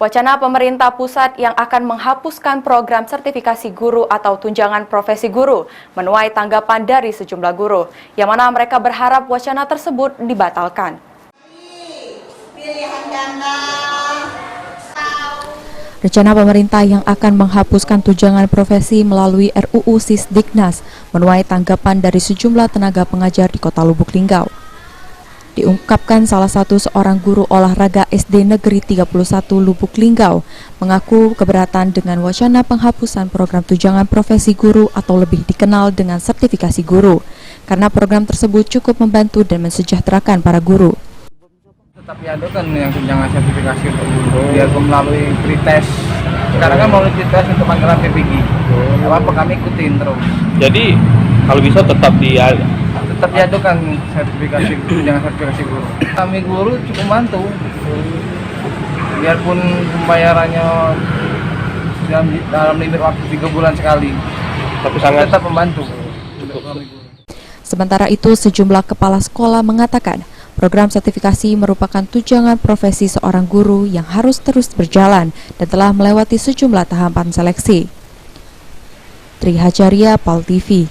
Wacana pemerintah pusat yang akan menghapuskan program sertifikasi guru atau tunjangan profesi guru menuai tanggapan dari sejumlah guru, yang mana mereka berharap wacana tersebut dibatalkan. Rencana pemerintah yang akan menghapuskan tunjangan profesi melalui RUU Sisdiknas menuai tanggapan dari sejumlah tenaga pengajar di Kota Lubuk Linggau. Diungkapkan salah satu seorang guru olahraga SD Negeri 31 Lubuk Linggau mengaku keberatan dengan wacana penghapusan program tunjangan profesi guru atau lebih dikenal dengan sertifikasi guru, karena program tersebut cukup membantu dan mensejahterakan para guru. Tetap diadukan yang tunjangan sertifikasi untuk guru, biar melalui pretest. Sekarang kan melalui pretest untuk panggilan PPG. Apa kami ikutin terus. Jadi kalau bisa tetap diadukan sertifikasi tunjangan sertifikasi guru. Kami guru cukup bantu. Biarpun pembayarannya dalam limit waktu 3 bulan sekali, tapi sangat tetap membantu. Sementara itu, sejumlah kepala sekolah mengatakan program sertifikasi merupakan tunjangan profesi seorang guru yang harus terus berjalan dan telah melewati sejumlah tahapan seleksi. Tri Hajaria, PAL TV.